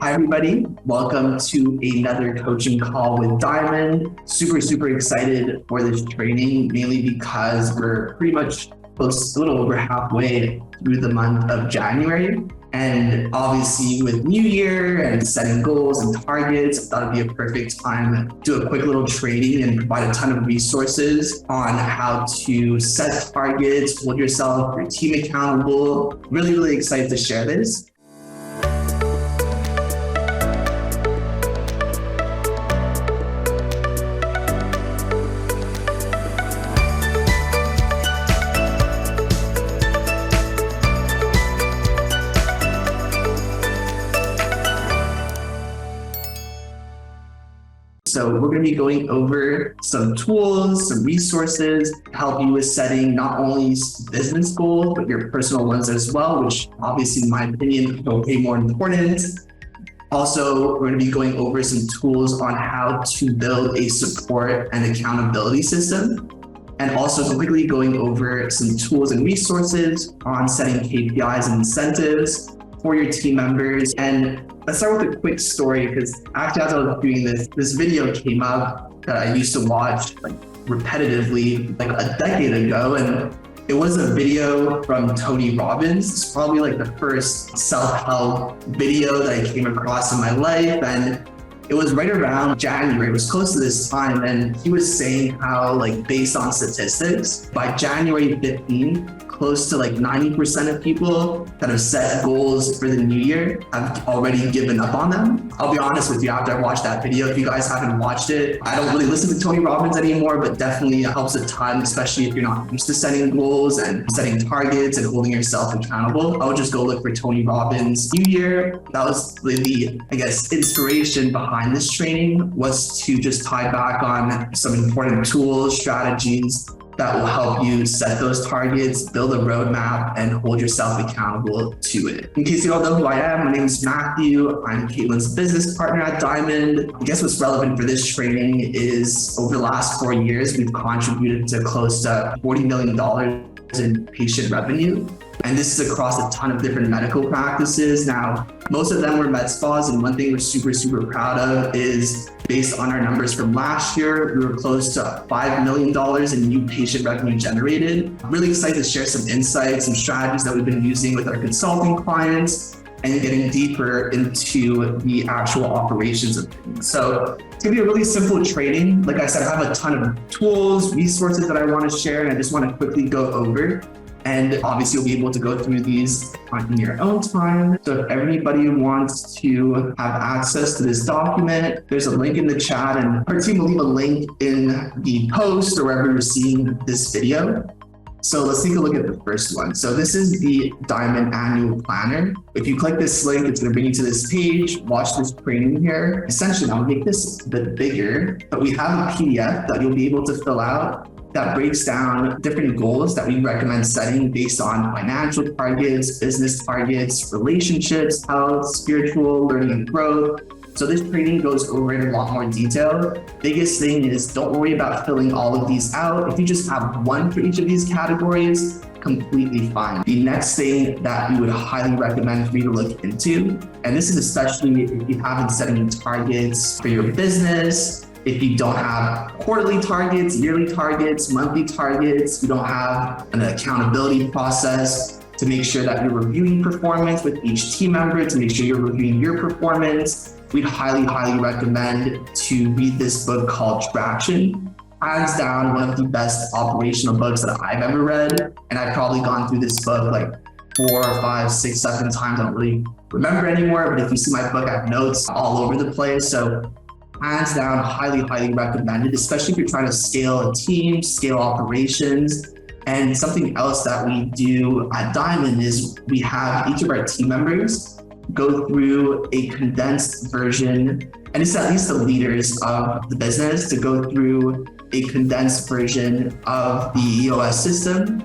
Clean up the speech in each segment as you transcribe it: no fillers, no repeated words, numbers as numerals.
Hi, everybody. Welcome to another coaching call with Diamond. Super excited for this training, mainly because we're pretty much close, a little over halfway through the month of January. And obviously with New Year and setting goals and targets, I thought it'd be a perfect time to do a quick little training and provide a ton of resources on how to set targets, hold yourself, your team accountable. Really excited to share this. So we're going to be going over some tools, some resources to help you with setting not only business goals, but your personal ones as well, which obviously, in my opinion, are way more important. Also, we're going to be going over some tools on how to build a support and accountability system. And also quickly going over some tools and resources on setting KPIs and incentives for your team members. And let's start with a quick story, because actually as I was doing this video came up that I used to watch repetitively a decade ago. And it was a video from Tony Robbins. It's probably the first self-help video that I came across in my life. And it was right around January, it was close to this time. And he was saying how based on statistics, by January 15th, close to 90% of people that have set goals for the new year have already given up on them. I'll be honest with you, after I watched that video, if you guys haven't watched it, I don't really listen to Tony Robbins anymore, but definitely helps a ton, especially if you're not used to setting goals and setting targets and holding yourself accountable. I would just go look for Tony Robbins' New Year. That was the, inspiration behind this training, was to just tie back on some important tools, strategies that will help you set those targets, build a roadmap, and hold yourself accountable to it. In case you don't know who I am, my name is Matthew. I'm Caitlin's business partner at Diamond. I guess what's relevant for this training is over the last 4 years, we've contributed to close to $40 million in patient revenue. And this is across a ton of different medical practices. Now, most of them were med spas, and one thing we're super proud of is, based on our numbers from last year, we were close to $5 million in new patient revenue generated. I'm really excited to share some insights and strategies that we've been using with our consulting clients and getting deeper into the actual operations of things. So it's gonna be a really simple training. Like I said, I have a ton of tools, resources that I want to share, and I just want to quickly go over. And obviously you'll be able to go through these in your own time. So if everybody wants to have access to this document, there's a link in the chat, and our team will leave a link in the post or wherever you're seeing this video. So let's take a look at the first one. So this is the Diamond Annual Planner. If you click this link, it's going to bring you to this page. Watch this training here. Essentially, I'll make this a bit bigger, but we have a PDF that you'll be able to fill out that breaks down different goals that we recommend setting based on financial targets, business targets, relationships, health, spiritual, learning and growth. So this training goes over in a lot more detail. Biggest thing is, don't worry about filling all of these out. If you just have one for each of these categories, completely fine. The next thing that we would highly recommend for you to look into, and this is especially if you haven't set any targets for your business, if you don't have quarterly targets, yearly targets, monthly targets, you don't have an accountability process to make sure that you're reviewing performance with each team member, to make sure you're reviewing your performance, we'd highly recommend to read this book called Traction. Hands down, one of the best operational books that I've ever read. And I've probably gone through this book 4, 5, 6, 7 times. I don't really remember anymore, but if you see my book, I have notes all over the place. So hands down, highly recommended, especially if you're trying to scale a team, scale operations. And something else that we do at Diamond is we have each of our team members go through a condensed version, and it's at least the leaders of the business to go through a condensed version of the EOS system.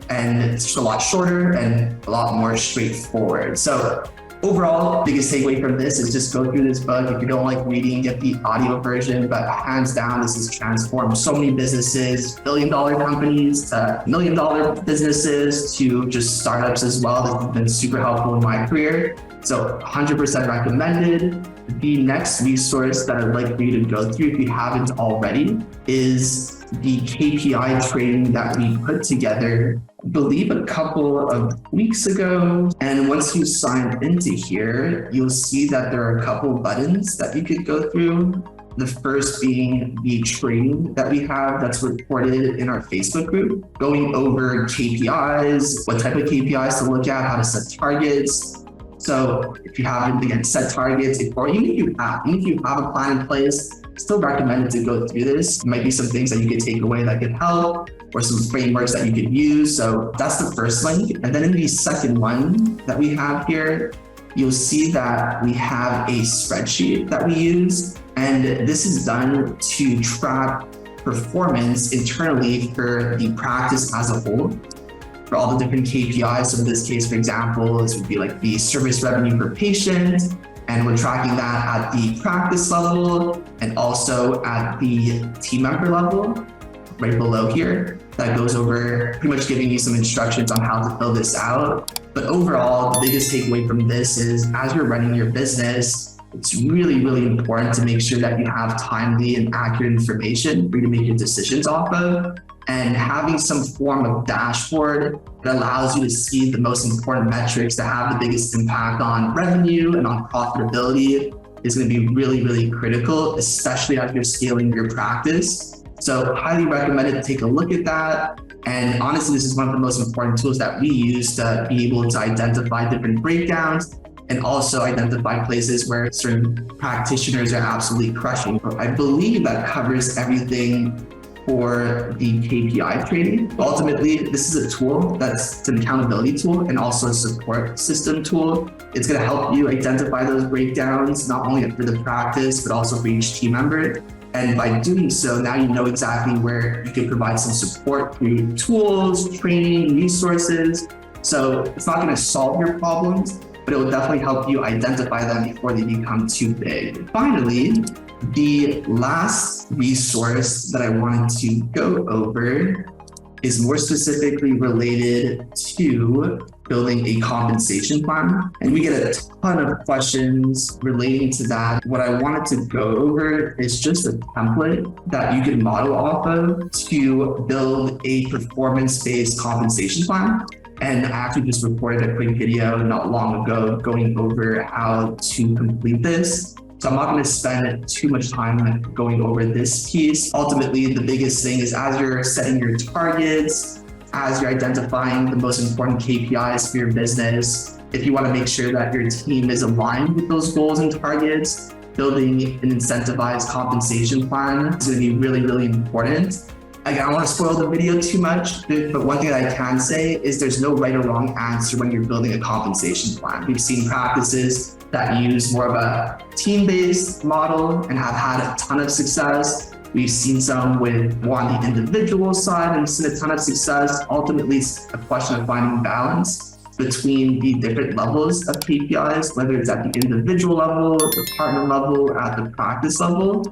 And it's just a lot shorter and a lot more straightforward. So Overall, biggest takeaway from this is just go through this book. If you don't like reading, get the audio version, but hands down, this has transformed so many businesses, billion-dollar companies, to million-dollar businesses, to just startups as well. This has been super helpful in my career. So 100% recommended. The next resource that I'd like for you to go through, if you haven't already, is the KPI training that we put together, I believe a couple of weeks ago. And once you sign into here, you'll see that there are a couple buttons that you could go through. The first being the training that we have that's reported in our Facebook group, going over KPIs, what type of KPIs to look at, how to set targets. So if you haven't, again, set targets, or even if you have a plan in place, still recommended to go through this. There might be some things that you could take away that could help, or some frameworks that you could use. So that's the first link. And then in the second one that we have here, you'll see that we have a spreadsheet that we use. And this is done to track performance internally for the practice as a whole, for all the different KPIs. So in this case, for example, this would be like the service revenue per patient, and we're tracking that at the practice level and also at the team member level, right below here. That goes over pretty much giving you some instructions on how to fill this out. But overall, the biggest takeaway from this is, as you're running your business, it's really, really important to make sure that you have timely and accurate information for you to make your decisions off of. And having some form of dashboard that allows you to see the most important metrics that have the biggest impact on revenue and on profitability is going to be really, really critical, especially as you're scaling your practice. So highly recommended to take a look at that. And honestly, this is one of the most important tools that we use to be able to identify different breakdowns and also identify places where certain practitioners are absolutely crushing. I believe that covers everything for the KPI training. Ultimately, this is a tool that's an accountability tool and also a support system tool. It's going to help you identify those breakdowns, not only for the practice, but also for each team member. And by doing so, now you know exactly where you can provide some support through tools, training, resources. So it's not going to solve your problems, but it will definitely help you identify them before they become too big. Finally, the last resource that I wanted to go over is more specifically related to building a compensation plan. And we get a ton of questions relating to that. What I wanted to go over is just a template that you can model off of to build a performance-based compensation plan. And I actually just recorded a quick video not long ago going over how to complete this. So I'm not going to spend too much time going over this piece. Ultimately, the biggest thing is, as you're setting your targets, as you're identifying the most important KPIs for your business, if you want to make sure that your team is aligned with those goals and targets, building an incentivized compensation plan is going to be really, really important. Again, I don't want to spoil the video too much, but one thing that I can say is there's no right or wrong answer when you're building a compensation plan. We've seen practices that use more of a team-based model and have had a ton of success. We've seen some with more on the individual side and seen a ton of success. Ultimately, it's a question of finding balance between the different levels of KPIs, whether it's at the individual level, the partner level, at the practice level.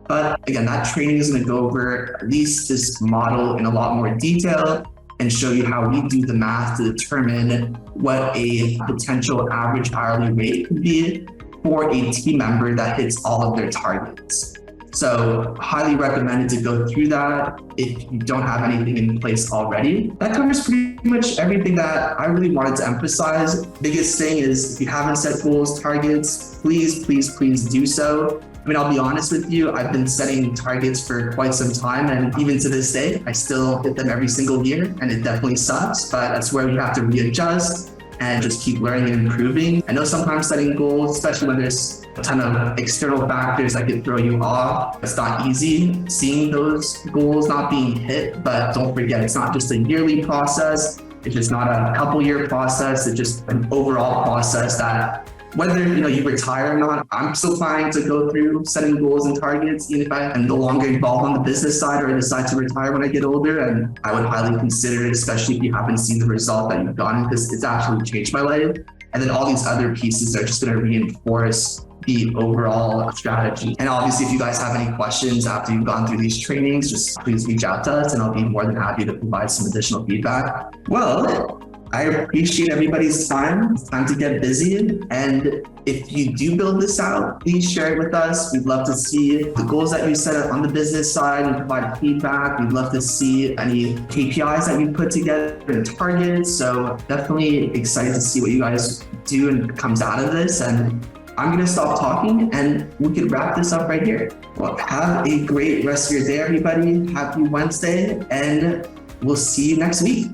But again, that training is going to go over at least this model in a lot more detail and show you how we do the math to determine what a potential average hourly rate could be for a team member that hits all of their targets. So highly recommended to go through that if you don't have anything in place already. That covers pretty much everything that I really wanted to emphasize. Biggest thing is, if you haven't set goals, targets, please do so. I mean, I'll be honest with you, I've been setting targets for quite some time, and even to this day, I still hit them every single year, and it definitely sucks, but that's where we have to readjust and just keep learning and improving. I know sometimes setting goals, especially when there's a ton of external factors that could throw you off, it's not easy seeing those goals not being hit, but don't forget, it's not just a yearly process. It's just not a couple year process. It's just an overall process that whether you retire or not, I'm still planning to go through setting goals and targets, even if I am no longer involved on the business side or I decide to retire when I get older. And I would highly consider it, especially if you haven't seen the result that you've gotten, because it's actually changed my life. And then all these other pieces are just going to reinforce the overall strategy. And obviously, if you guys have any questions after you've gone through these trainings, just please reach out to us and I'll be more than happy to provide some additional feedback. Well, I appreciate everybody's time. It's time to get busy. And if you do build this out, please share it with us. We'd love to see the goals that you set on the business side and provide feedback. We'd love to see any KPIs that you put together and targets. So definitely excited to see what you guys do and comes out of this. And I'm going to stop talking and we can wrap this up right here. Well, have a great rest of your day, everybody. Happy Wednesday, and we'll see you next week.